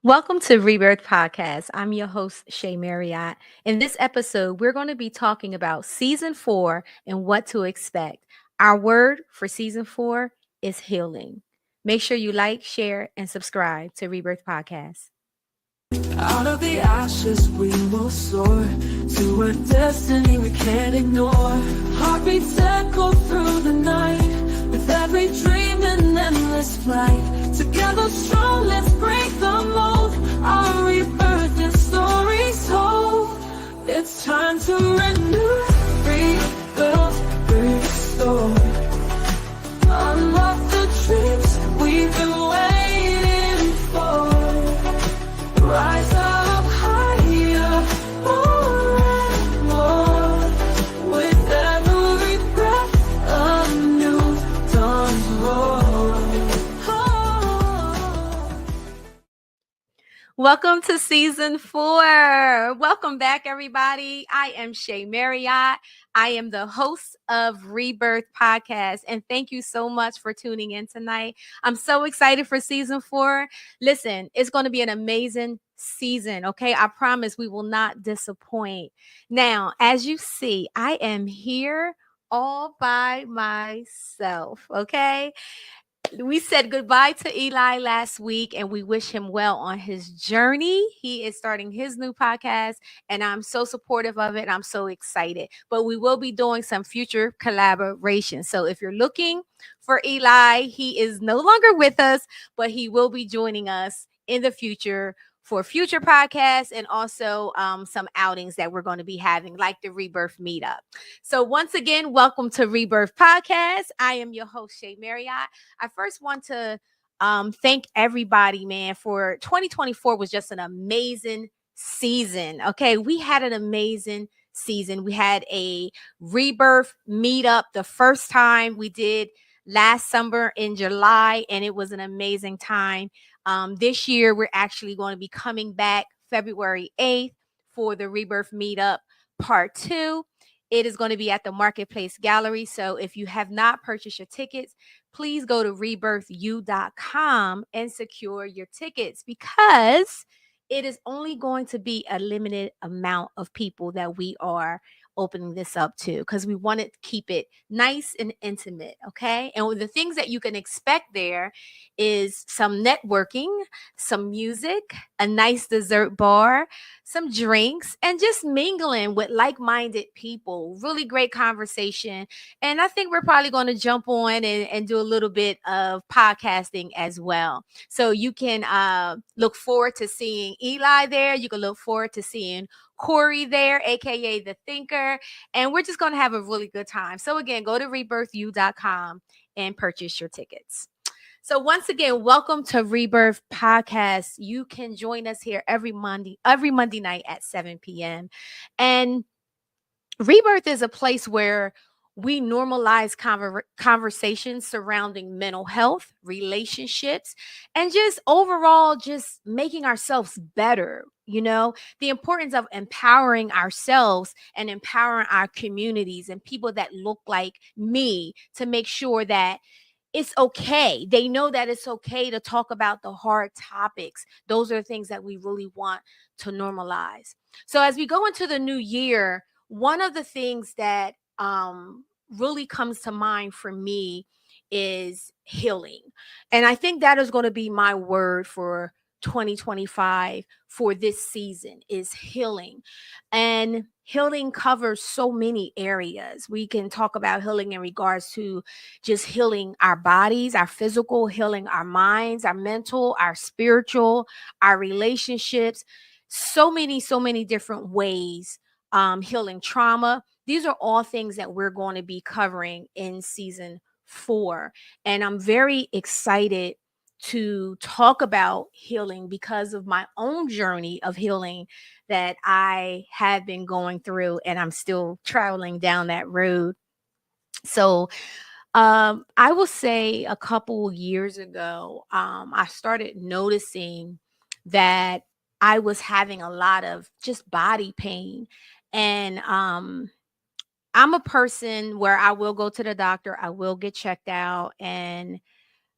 Welcome to Rebirth Podcast. I'm your host, Shea Marriott. In this episode, we're going to be talking about season 4 and what to expect. Our word for season 4 is healing. Make sure you like, share, and subscribe to Rebirth Podcast. Out of the ashes we will soar to a destiny we can't ignore. Heartbeats echo through the night with every dream and endless flight. Together strong, let's break the mold. Our rebirth is stories told. It's time to renew, rebuild, restore. Unlock the dreams we've been waiting for. Rise up higher, more and more. With every breath, a new dawn's roar. Welcome to season 4. Welcome back, everybody. I am Shea Marriott. I am the host of Rebirth Podcast, and thank you so much for tuning in tonight. I'm so excited for season 4. Listen, it's going to be an amazing season, okay? I promise we will not disappoint. Now, as you see, I am here all by myself, okay? We said goodbye to Eli last week and we wish him well on his journey. He is starting his new podcast and I'm so supportive of it. I'm so excited. But we will be doing some future collaborations. So if you're looking for Eli, he is no longer with us, but he will be joining us in the future for future podcasts and also some outings that we're going to be having, like the Rebirth Meetup. So once again, welcome to Rebirth Podcast. I am your host, Shea Marriott. I first want to thank everybody, man, for 2024 was just an amazing season. Okay, we had an amazing season. We had a Rebirth Meetup the first time we did last summer in July, and it was an amazing time. This year, we're actually going to be coming back February 8th for the Rebirth Meetup Part 2. It is going to be at the Marketplace Gallery. So if you have not purchased your tickets, please go to rebirthu.com and secure your tickets because it is only going to be a limited amount of people that we are opening this up to because we want to keep it nice and intimate. Okay. And the things that you can expect there is some networking, some music, a nice dessert bar, some drinks, and just mingling with like-minded people. Really great conversation. And I think we're probably going to jump on and do a little bit of podcasting as well. So you can look forward to seeing Eli there. You can look forward to seeing Corey there, aka the Thinker. And we're just going to have a really good time. So again, go to rebirthu.com and purchase your tickets. So once again, welcome to Rebirth Podcast. You can join us here every Monday night at 7 p.m. And Rebirth is a place where we normalize conversations surrounding mental health, relationships, and just overall just making ourselves better. You know, the importance of empowering ourselves and empowering our communities and people that look like me to make sure that it's okay. They know that it's okay to talk about the hard topics. Those are the things that we really want to normalize. So as we go into the new year, one of the things that really comes to mind for me is healing. And I think that is going to be my word for 2025 for this season is healing. And healing covers so many areas. We can talk about healing in regards to just healing our bodies, our physical, healing our minds, our mental, our spiritual, our relationships, so many different ways. Healing trauma. These are all things that we're going to be covering in season 4. And I'm very excited to talk about healing because of my own journey of healing that I have been going through, and I'm still traveling down that road. So I will say a couple years ago, I started noticing that I was having a lot of just body pain. And I'm a person where I will go to the doctor, I will get checked out, and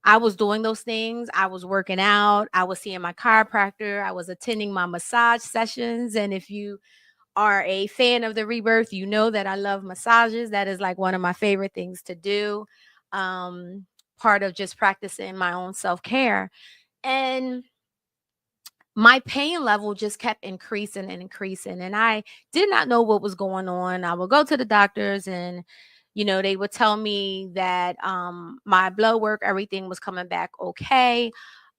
I was doing those things. I was working out. I was seeing my chiropractor. I was attending my massage sessions. And if you are a fan of the Rebirth, you know that I love massages. That is like one of my favorite things to do. Um, Part of just practicing my own self-care. And my pain level just kept increasing and increasing. And I did not know what was going on. I would go to the doctors and, they would tell me that my blood work, everything was coming back okay.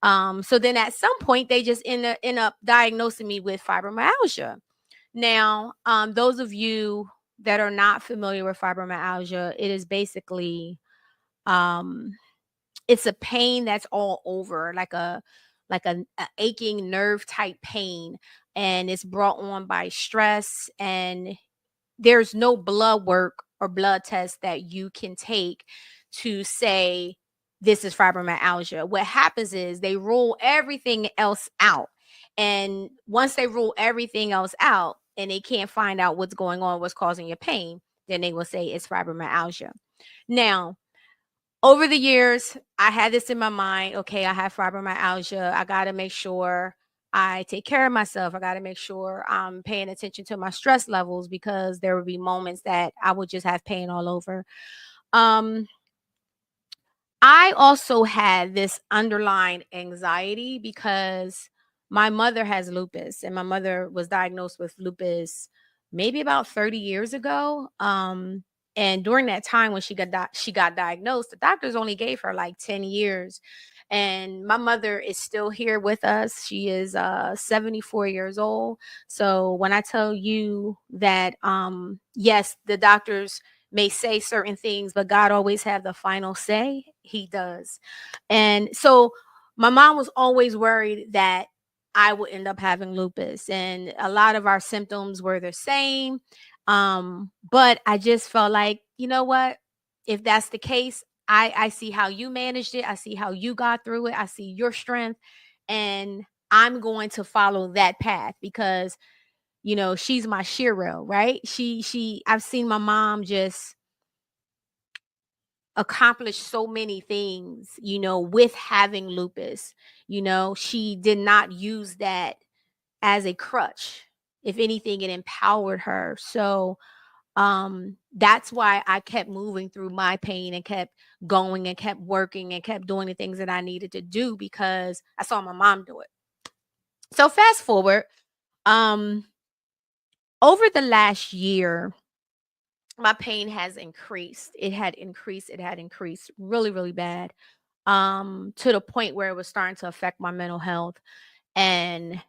So then at some point, they just end up diagnosing me with fibromyalgia. Now, those of you that are not familiar with fibromyalgia, it is basically um, it's a pain that's all over, like a aching nerve type pain, and it's brought on by stress, and there's no blood work or blood test that you can take to say this is fibromyalgia. What happens is they rule everything else out. And once they rule everything else out and they can't find out what's going on, what's causing your pain, then they will say it's fibromyalgia. Now, over the years, I had this in my mind. Okay, I have fibromyalgia. I got to make sure I take care of myself. I got to make sure I'm paying attention to my stress levels, because there would be moments that I would just have pain all over. Um, I also had this underlying anxiety because my mother has lupus, and my mother was diagnosed with lupus maybe about 30 years ago. And during that time when she got diagnosed, the doctors only gave her like 10 years. And my mother is still here with us. She is 74 years old. So when I tell you that yes, the doctors may say certain things, but God always have the final say. He does. And so my mom was always worried that I would end up having lupus, and a lot of our symptoms were the same. But I just felt like, you know what? If that's the case, I see how you managed it. I see how you got through it. I see your strength, and I'm going to follow that path because she's my shero, right? I've seen my mom just accomplish so many things, with having lupus. She did not use that as a crutch. If anything, it empowered her. So that's why I kept moving through my pain and kept going and kept working and kept doing the things that I needed to do because I saw my mom do it. So fast forward, um over the last year, my pain has increased. It had increased really, really bad, to the point where it was starting to affect my mental health. And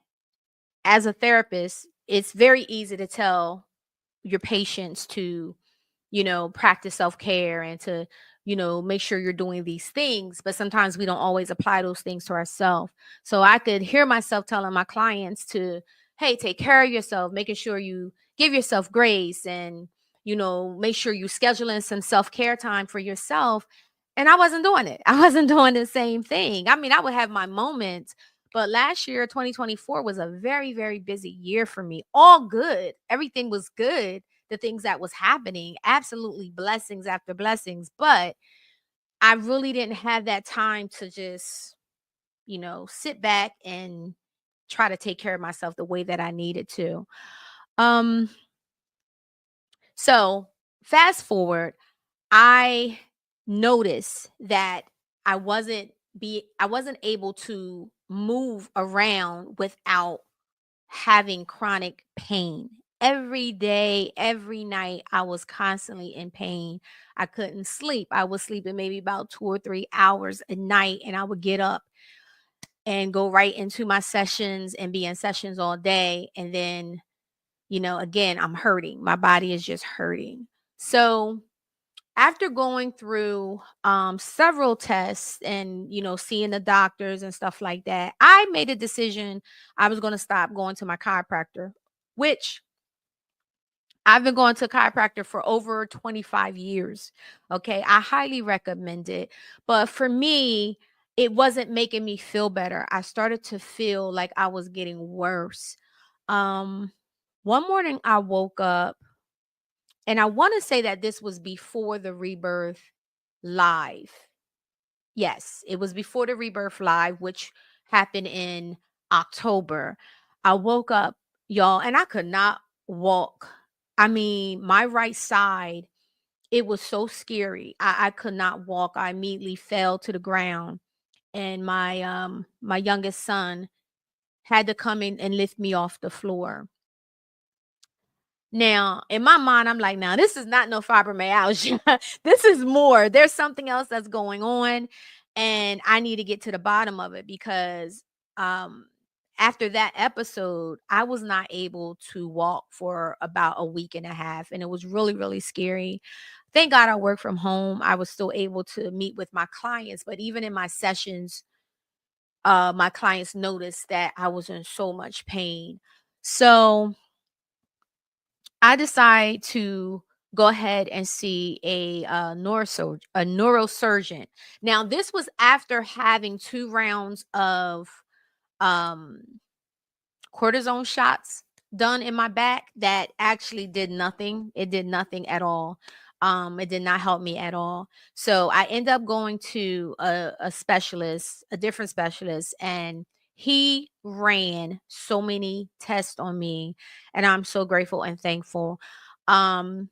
as a therapist, it's very easy to tell your patients to, practice self-care and to, make sure you're doing these things. But sometimes we don't always apply those things to ourselves. So I could hear myself telling my clients to, hey, take care of yourself, making sure you give yourself grace and, make sure you schedule in some self-care time for yourself. And I wasn't doing it. I wasn't doing the same thing. I mean, I would have my moments, but last year, 2024, was a very, very busy year for me. All good. Everything was good. The things that was happening, absolutely blessings after blessings. But I really didn't have that time to just, sit back and try to take care of myself the way that I needed to. Um, so fast forward, I noticed that I wasn't able to move around without having chronic pain. Every day, every night, I was constantly in pain. I couldn't sleep. I was sleeping maybe about 2 or 3 hours a night, and I would get up and go right into my sessions and be in sessions all day. And then, again, I'm hurting. My body is just hurting. So, after going through several tests and seeing the doctors and stuff like that, I made a decision I was going to stop going to my chiropractor, which I've been going to a chiropractor for over 25 years. Okay, I highly recommend it, but for me, it wasn't making me feel better. I started to feel like I was getting worse. um One morning I woke up, and I want to say that this was before the Rebirth Live. Yes, it was before the Rebirth Live, which happened in October. I woke up, y'all, and I could not walk. I mean, my right side, it was so scary. I could not walk. I immediately fell to the ground. And my youngest son had to come in and lift me off the floor. Now, in my mind, I'm like, now this is not no fibromyalgia. This is more. There's something else that's going on, and I need to get to the bottom of it because um after that episode, I was not able to walk for about a week and a half, and it was really, really scary. Thank God I work from home. I was still able to meet with my clients, but even in my sessions, my clients noticed that I was in so much pain. So I decide to go ahead and see a neurosurgeon. Now, this was after having 2 rounds of um, cortisone shots done in my back that actually did nothing. It did nothing at all. It did not help me at all. So I end up going to a specialist, a different specialist, and he ran so many tests on me, and I'm so grateful and thankful. Um,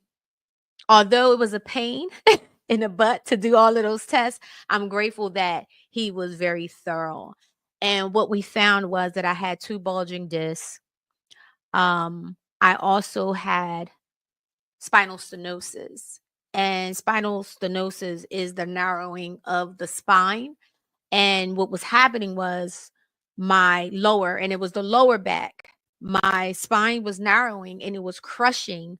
Although it was a pain in the butt to do all of those tests, I'm grateful that he was very thorough. And what we found was that I had 2 bulging discs. I also had spinal stenosis. And spinal stenosis is the narrowing of the spine. And what was happening was my lower, and it was the lower back, my spine was narrowing and it was crushing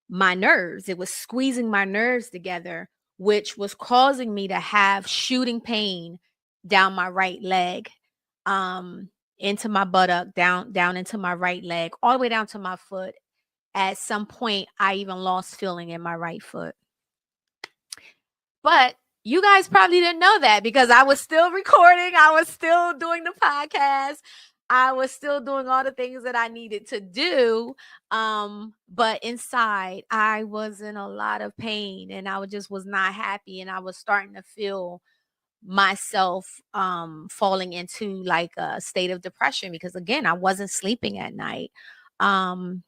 my nerves. It was squeezing my nerves together, which was causing me to have shooting pain down my right leg, um, into my buttock, down into my right leg, all the way down to my foot. At some point, I even lost feeling in my right foot. But you guys probably didn't know that because I was still recording. I was still doing the podcast. I was still doing all the things that I needed to do. But inside, I was in a lot of pain and I just was not happy. And I was starting to feel myself falling into like a state of depression because, again, I wasn't sleeping at night. Um,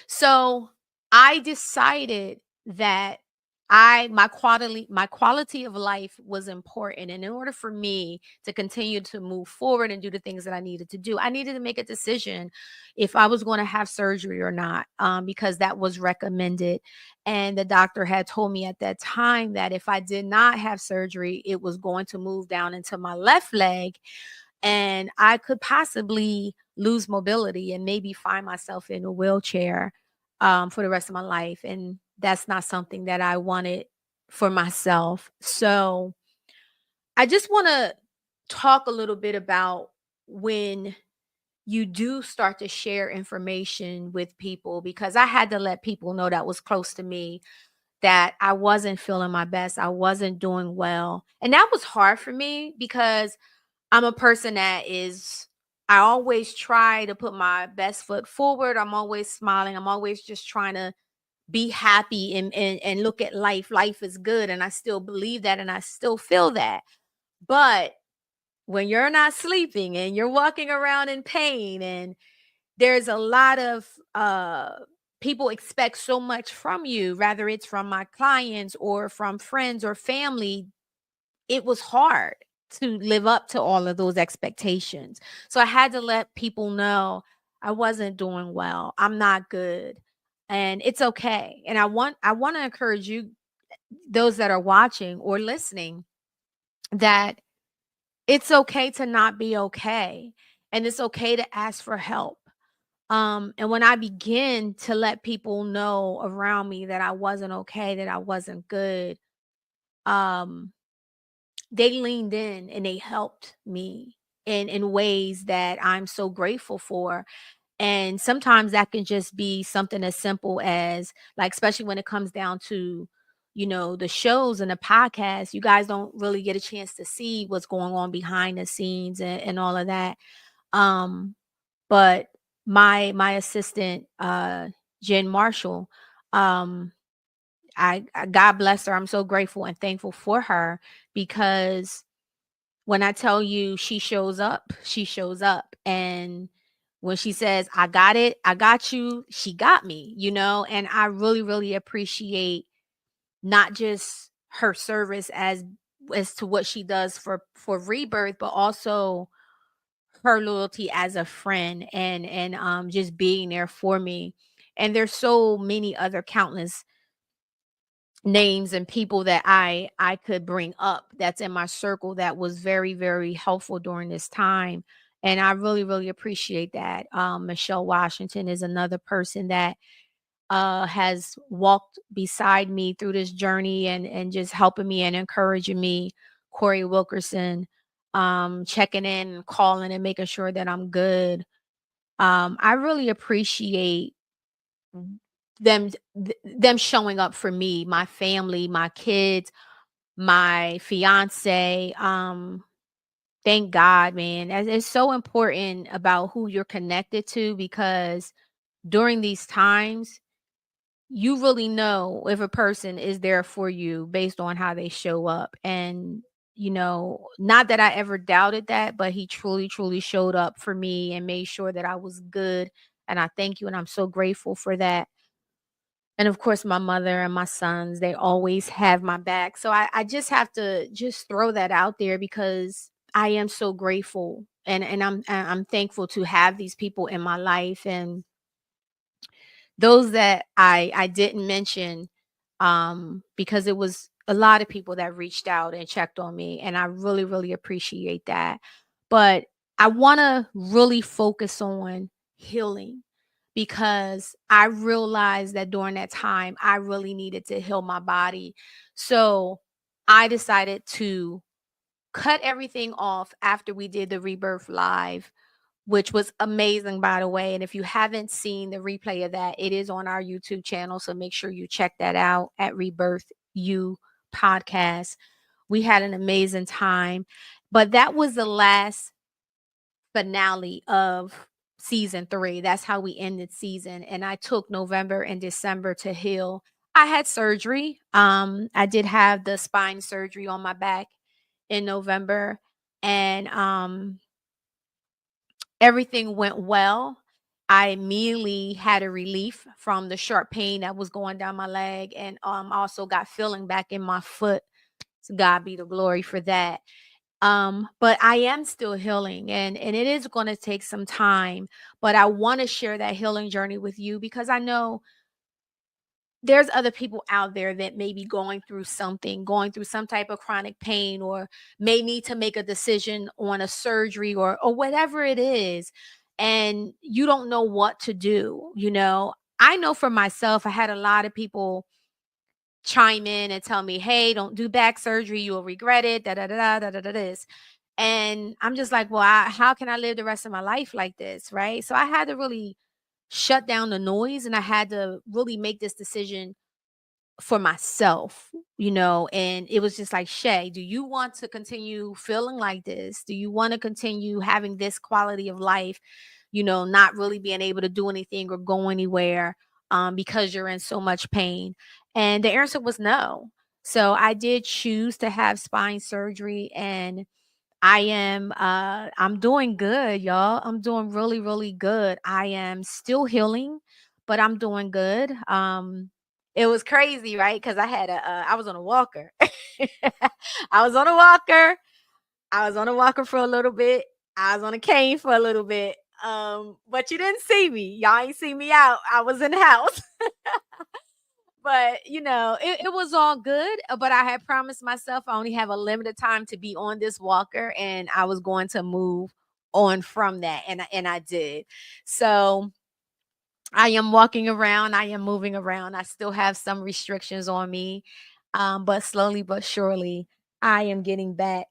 so I decided that my quality of life was important. And in order for me to continue to move forward and do the things that I needed to do, I needed to make a decision if I was going to have surgery or not, because that was recommended. And the doctor had told me at that time that if I did not have surgery, it was going to move down into my left leg and I could possibly lose mobility and maybe find myself in a wheelchair for the rest of my life. And that's not something that I wanted for myself. So I just want to talk a little bit about when you do start to share information with people, because I had to let people know that was close to me that I wasn't feeling my best. I wasn't doing well. And that was hard for me because I'm a person I always try to put my best foot forward. I'm always smiling. I'm always just trying to be happy and look at life. Life is good. And I still believe that and I still feel that. But when you're not sleeping and you're walking around in pain, and there's a lot of people expect so much from you, whether it's from my clients or from friends or family, it was hard to live up to all of those expectations. So I had to let people know I wasn't doing well. I'm not good. And it's okay. And I want to encourage you, those that are watching or listening, that it's okay to not be okay. And it's okay to ask for help. And when I begin to let people know around me that I wasn't okay, that I wasn't good, um, they leaned in and they helped me in ways that I'm so grateful for. And sometimes that can just be something as simple as, like, especially when it comes down to, the shows and the podcast, you guys don't really get a chance to see what's going on behind the scenes and all of that. Um, but my assistant, Jen Marshall, um, God bless her. I'm so grateful and thankful for her because when I tell you she shows up, she shows up. And when she says, I got it, I got you, she got me, and I really, really appreciate not just her service as to what she does for Rebirth, but also her loyalty as a friend and just being there for me. And there's so many other countless names and people that I could bring up that's in my circle that was very, very helpful during this time. And I really, really appreciate that. Michelle Washington is another person that has walked beside me through this journey and just helping me and encouraging me. Corey Wilkerson, checking in, calling and making sure that I'm good. I really appreciate them them showing up for me, my family, my kids, my fiance. Thank God, man. It's so important about who you're connected to, because during these times you really know if a person is there for you based on how they show up. And not that I ever doubted that, but he truly, truly showed up for me and made sure that I was good. And I thank you, and I'm so grateful for that. And of course, my mother and my sons, they always have my back. So I just have to just throw that out there, because I am so grateful, and I'm thankful to have these people in my life. And those that I didn't mention, because it was a lot of people that reached out and checked on me, and I really, really appreciate that. But I want to really focus on healing, because I realized that during that time I really needed to heal my body. So I decided to cut everything off after we did the Rebirth Live, which was amazing, by the way. And if you haven't seen the replay of that, it is on our YouTube channel. So make sure you check that out at Rebirth U Podcast. We had an amazing time. But that was the last finale of season 3. That's how we ended season. And I took November and December to heal. I had surgery. I did have the spine surgery on my back in November. And everything went well. I immediately had a relief from the sharp pain that was going down my leg, and also got feeling back in my foot. So God be the glory for that. But I am still healing, and it is going to take some time, but I want to share that healing journey with you, because I know there's other people out there that may be going through something, going through some type of chronic pain, or may need to make a decision on a surgery or whatever it is. And you don't know what to do. I know for myself, I had a lot of people chime in and tell me, hey, don't do back surgery. You'll regret it. Da da da da da da this. And I'm just like, well, how can I live the rest of my life like this? Right. So I had to really shut down the noise, and I had to really make this decision for myself, and it was just like, Shay, do you want to continue feeling like this? Do you want to continue having this quality of life, not really being able to do anything or go anywhere, because you're in so much pain? And the answer was no. So I did choose to have spine surgery, and I'm doing good, y'all. I'm doing really, really good. I am still healing, but I'm doing good. It was crazy, right? Because I was on a walker. I was on a walker. I was on a walker for a little bit. I was on a cane for a little bit. But you didn't see me. Y'all ain't see me out. I was in the house. But it was all good. But I had promised myself I only have a limited time to be on this walker, and I was going to move on from that, and I did. So I am walking around, I am moving around. I still have some restrictions on me, but slowly but surely I am getting back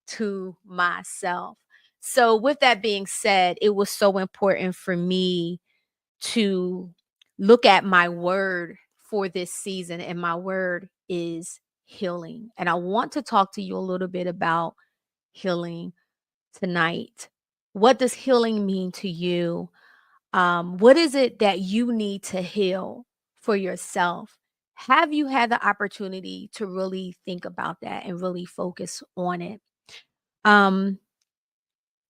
to myself. So with that being said, it was so important for me to look at my word for this season, and my word is healing. And I want to talk to you a little bit about healing tonight. What does healing mean to you? What is it that you need to heal for yourself? Have you had the opportunity to really think about that and really focus on it? Um,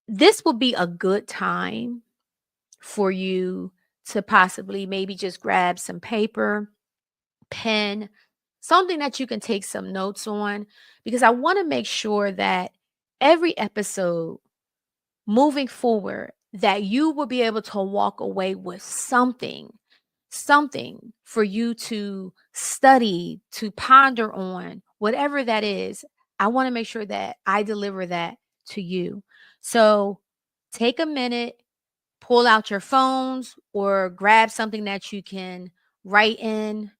this will be a good time for you to possibly maybe just grab some paper, pen, something that you can take some notes on, because I want to make sure that every episode moving forward, that you will be able to walk away with something for you to study, to ponder on, whatever that is. I want to make sure that I deliver that to you. So take a minute, pull out your phones or grab something that you can write in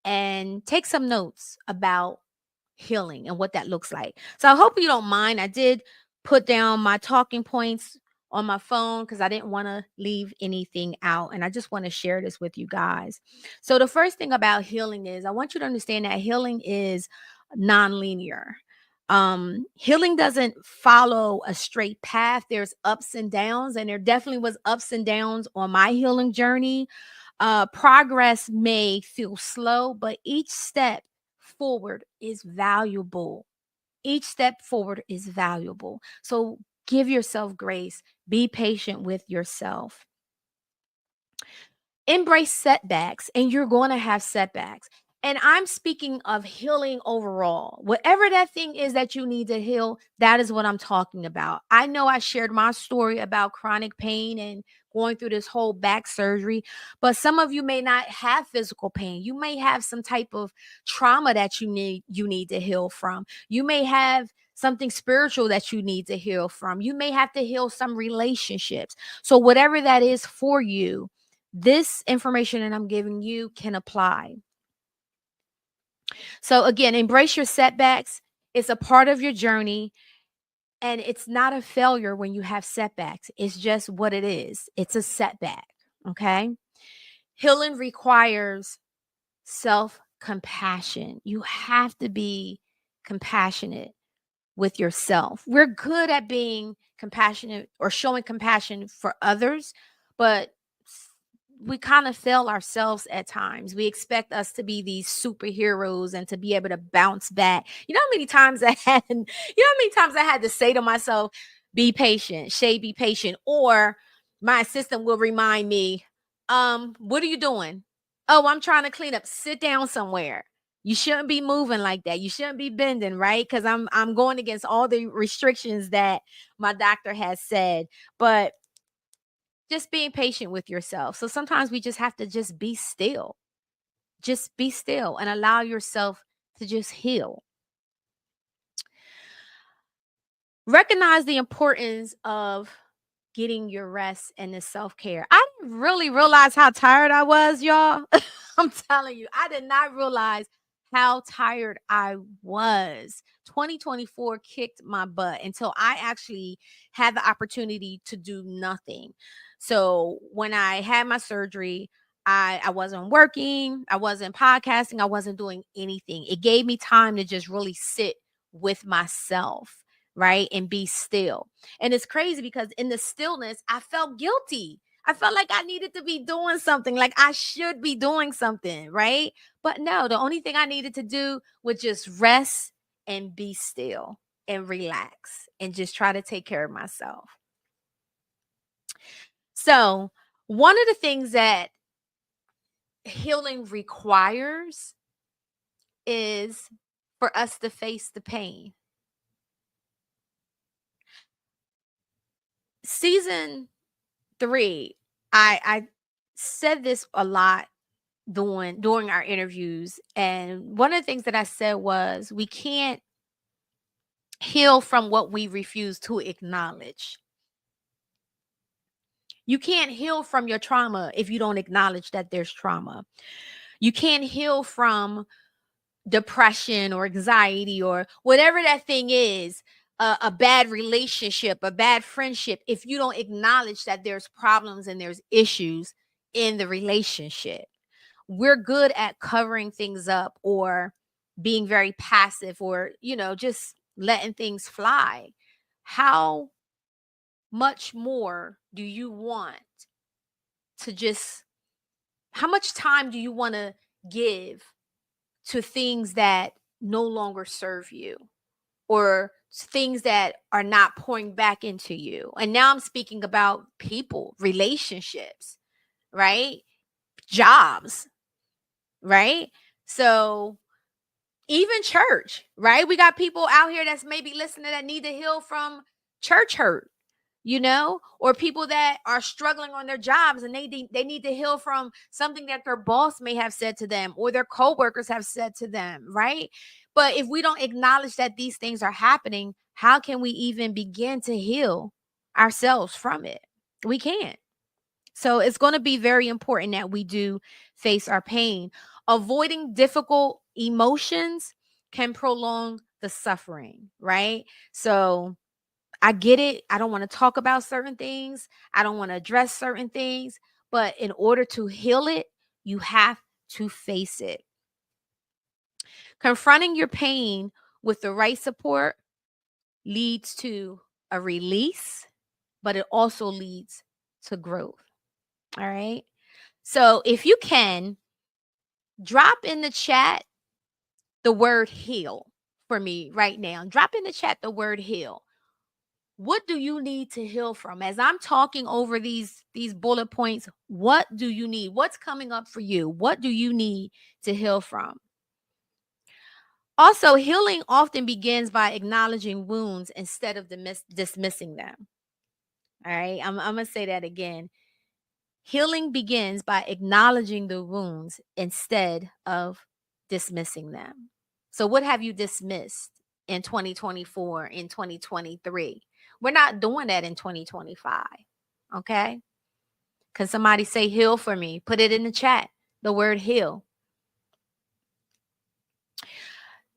and take some notes about healing and what that looks like. So I hope you don't mind. I did put down my talking points on my phone because I didn't want to leave anything out. And I just want to share this with you guys. So the first thing about healing is I want you to understand that healing is non-linear. Healing doesn't follow a straight path. There's ups and downs, and there definitely was ups and downs on my healing journey. Progress may feel slow, but each step forward is valuable. Each step forward is valuable. So give yourself grace. Be patient with yourself. Embrace setbacks, and you're going to have setbacks. And I'm speaking of healing overall. Whatever that thing is that you need to heal, that is what I'm talking about. I know I shared my story about chronic pain and going through this whole back surgery, but some of you may not have physical pain. You may have some type of trauma that you need to heal from. You may have something spiritual that you need to heal from. You may have to heal some relationships. So whatever that is for you, this information that I'm giving you can apply. So again, embrace your setbacks. It's a part of your journey, and it's not a failure when you have setbacks. It's just what it is. It's a setback, okay? Healing requires self-compassion. You have to be compassionate with yourself. We're good at being compassionate or showing compassion for others, but we kind of fail ourselves at times. We expect us to be these superheroes and to be able to bounce back. You know how many times I had to say to myself, be patient, Shay, be patient. Or my assistant will remind me, what are you doing? Oh, I'm trying to clean up. Sit down somewhere. You shouldn't be moving like that. You shouldn't be bending, right? Because I'm going against all the restrictions that my doctor has said. But just being patient with yourself. So sometimes we just have to just be still. Just be still and allow yourself to just heal. Recognize the importance of getting your rest and the self-care. I didn't really realize how tired I was, y'all. I'm telling you, I did not realize how tired I was. 2024 kicked my butt until I actually had the opportunity to do nothing. So when I had my surgery, I wasn't working, I wasn't podcasting, I wasn't doing anything. It gave me time to just really sit with myself, right? And be still. And it's crazy because in the stillness, I felt guilty. I felt like I needed to be doing something, like I should be doing something, right? But no, the only thing I needed to do was just rest and be still and relax and just try to take care of myself. So, one of the things that healing requires is for us to face the pain. Season 3, I said this a lot during our interviews, and one of the things that I said was we can't heal from what we refuse to acknowledge. You can't heal from your trauma if you don't acknowledge that there's trauma. You can't heal from depression or anxiety or whatever that thing is, a bad relationship, a bad friendship, if you don't acknowledge that there's problems and there's issues in the relationship. We're good at covering things up or being very passive or, just letting things fly. How much more do you want to just, how much time do you want to give to things that no longer serve you, or things that are not pouring back into you. And now I'm speaking about people, relationships, right? Jobs, right? So even church, right? We got people out here that's maybe listening that need to heal from church hurt, or people that are struggling on their jobs and they need to heal from something that their boss may have said to them or their coworkers have said to them, right? But if we don't acknowledge that these things are happening, how can we even begin to heal ourselves from it? We can't. So it's going to be very important that we do face our pain. Avoiding difficult emotions can prolong the suffering, right? So I get it. I don't want to talk about certain things. I don't want to address certain things. But in order to heal it, you have to face it. Confronting your pain with the right support leads to a release, but it also leads to growth. All right. So if you can, drop in the chat the word heal for me right now. Drop in the chat the word heal. What do you need to heal from? As I'm talking over these bullet points, what do you need? What's coming up for you? What do you need to heal from? Also, healing often begins by acknowledging wounds instead of dismissing them. All right, I'm going to say that again. Healing begins by acknowledging the wounds instead of dismissing them. So what have you dismissed in 2024, in 2023? We're not doing that in 2025. Okay? Can somebody say heal for me? Put it in the chat, the word heal.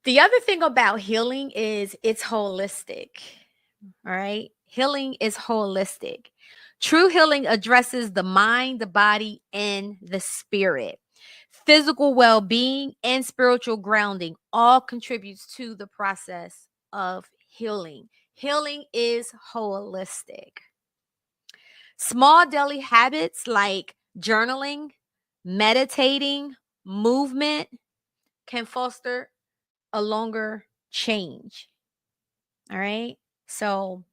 The other thing about healing is it's holistic. All right? Healing is holistic. True healing addresses the mind, the body, and the spirit. Physical well-being and spiritual grounding all contributes to the process of healing. Healing is holistic. Small daily habits like journaling, meditating, movement can foster a longer change. All right? So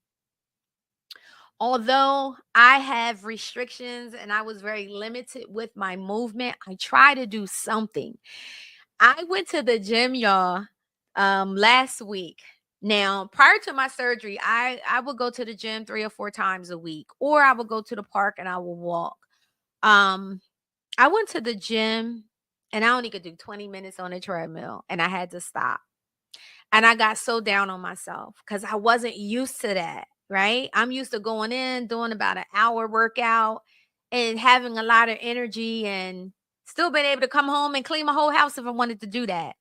although I have restrictions and I was very limited with my movement, I try to do something. I went to the gym, y'all, last week. Now, prior to my surgery, I would go to the gym 3 or 4 times a week, or I would go to the park and I would walk. I went to the gym and I only could do 20 minutes on a treadmill and I had to stop. And I got so down on myself because I wasn't used to that, right? I'm used to going in, doing about an hour workout and having a lot of energy and still being able to come home and clean my whole house if I wanted to do that.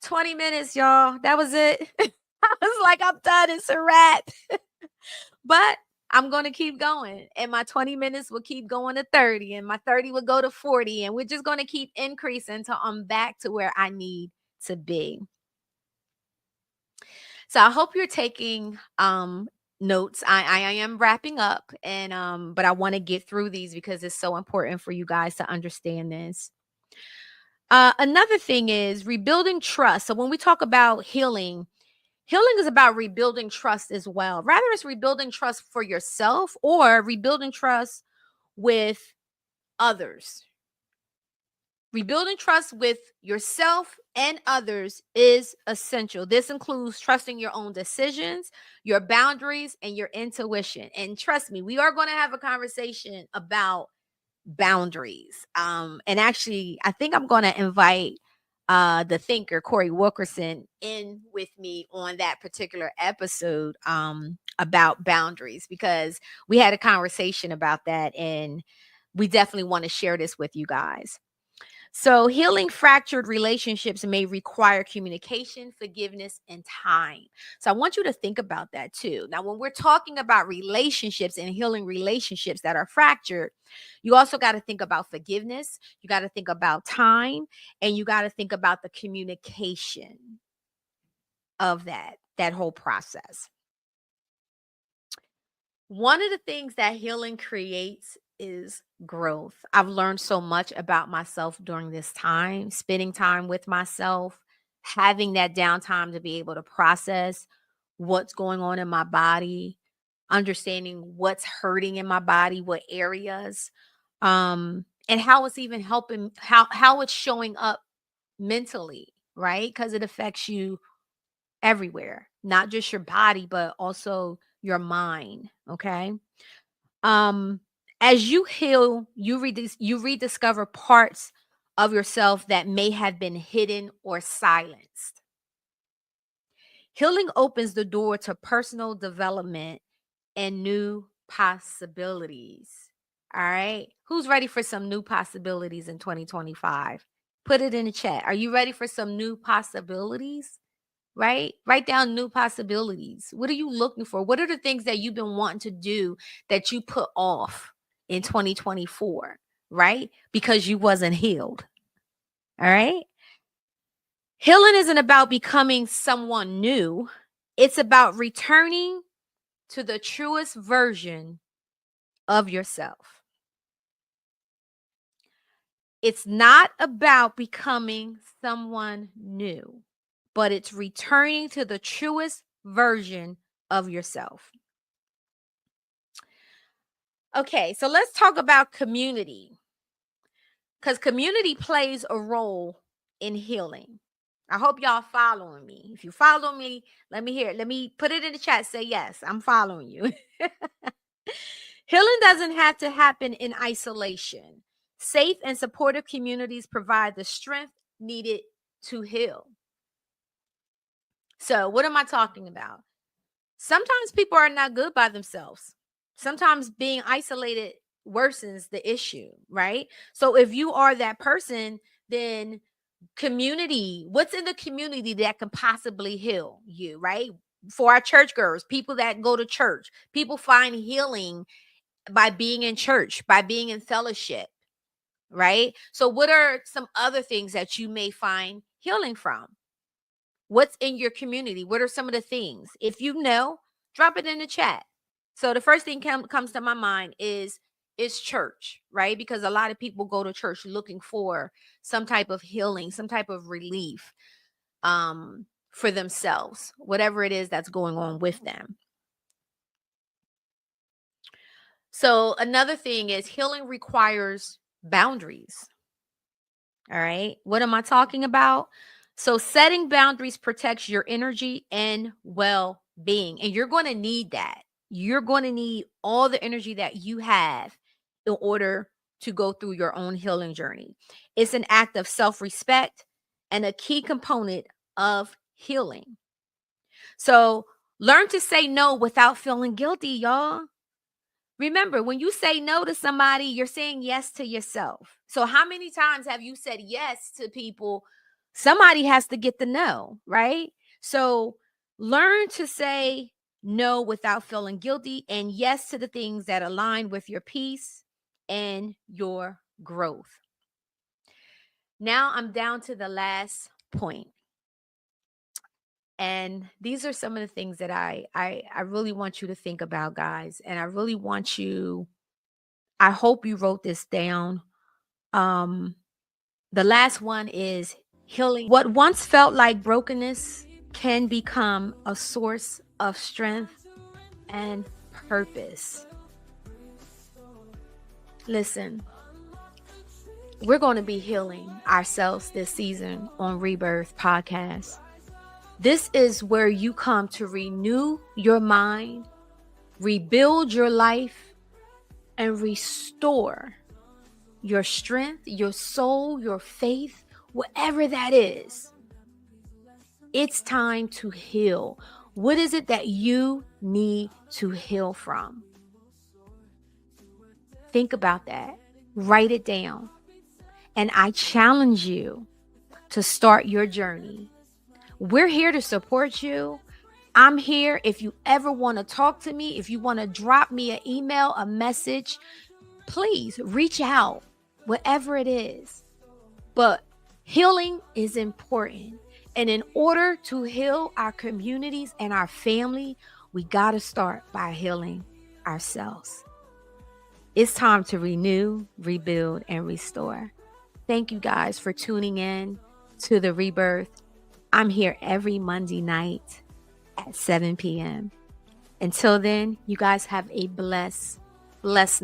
20 minutes, y'all. That was it. I was like, I'm done. It's a wrap. But I'm going to keep going. And my 20 minutes will keep going to 30. And my 30 will go to 40. And we're just going to keep increasing until I'm back to where I need to be. So I hope you're taking notes. I am wrapping up, and but I want to get through these because it's so important for you guys to understand this. Another thing is rebuilding trust. So when we talk about healing, healing is about rebuilding trust as well. Rather, it's rebuilding trust for yourself or rebuilding trust with others. Rebuilding trust with yourself and others is essential. This includes trusting your own decisions, your boundaries, and your intuition. And trust me, we are going to have a conversation about boundaries. And actually, I think I'm going to invite the thinker Corey Wilkerson in with me on that particular episode about boundaries, because we had a conversation about that, and we definitely want to share this with you guys. So healing fractured relationships may require communication, forgiveness, and time. So I want you to think about that too. Now, when we're talking about relationships and healing relationships that are fractured, you also got to think about forgiveness. You got to think about time, and you got to think about the communication of that whole process. One of the things that healing creates is growth. I've learned so much about myself during this time, spending time with myself, having that downtime to be able to process what's going on in my body, understanding what's hurting in my body, what areas, and how it's even helping, how it's showing up mentally, right? Because it affects you everywhere, not just your body, but also your mind. Okay. Um, as you heal, you rediscover parts of yourself that may have been hidden or silenced. Healing opens the door to personal development and new possibilities. All right. Who's ready for some new possibilities in 2025? Put it in the chat. Are you ready for some new possibilities? Right? Write down new possibilities. What are you looking for? What are the things that you've been wanting to do that you put off in 2024, right? Because you wasn't healed. All right? Healing isn't about becoming someone new. It's about returning to the truest version of yourself. It's not about becoming someone new, but it's returning to the truest version of yourself. Okay, so let's talk about community, because community plays a role in healing. I hope y'all following me. If you follow me, let me hear it. Let me put it in the chat. Say yes, I'm following you. Healing doesn't have to happen in isolation. Safe and supportive communities provide the strength needed to heal. So, what am I talking about? Sometimes people are not good by themselves. Sometimes being isolated worsens the issue, right? So if you are that person, then community, what's in the community that can possibly heal you, right? For our church girls, people that go to church, people find healing by being in church, by being in fellowship, right? So what are some other things that you may find healing from? What's in your community? What are some of the things? If you know, drop it in the chat. So the first thing comes to my mind is church, right? Because a lot of people go to church looking for some type of healing, some type of relief for themselves, whatever it is that's going on with them. So another thing is healing requires boundaries. All right. What am I talking about? So setting boundaries protects your energy and well-being. And you're going to need that. You're going to need all the energy that you have in order to go through your own healing journey. It's an act of self-respect and a key component of healing. So learn to say no without feeling guilty, y'all. Remember, when you say no to somebody, you're saying yes to yourself. So how many times have you said yes to people? Somebody has to get the no, right? So learn to say no without feeling guilty and yes to the things that align with your peace and your growth. Now I'm down to the last point. And these are some of the things that I really want you to think about, guys. And I really want you, I hope you wrote this down. The last one is healing. What once felt like brokenness can become a source of strength and purpose. Listen, we're going to be healing ourselves this season on Rebirth Podcast. This is where you come to renew your mind, rebuild your life, and restore your strength, your soul, your faith, whatever that is. It's time to heal. What is it that you need to heal from? Think about that. Write it down. And I challenge you to start your journey. We're here to support you. I'm here. If you ever want to talk to me, if you want to drop me an email, a message, please reach out, whatever it is. But healing is important. And in order to heal our communities and our family, we got to start by healing ourselves. It's time to renew, rebuild, and restore. Thank you guys for tuning in to the Rebirth. I'm here every Monday night at 7 p.m. Until then, you guys have a blessed night.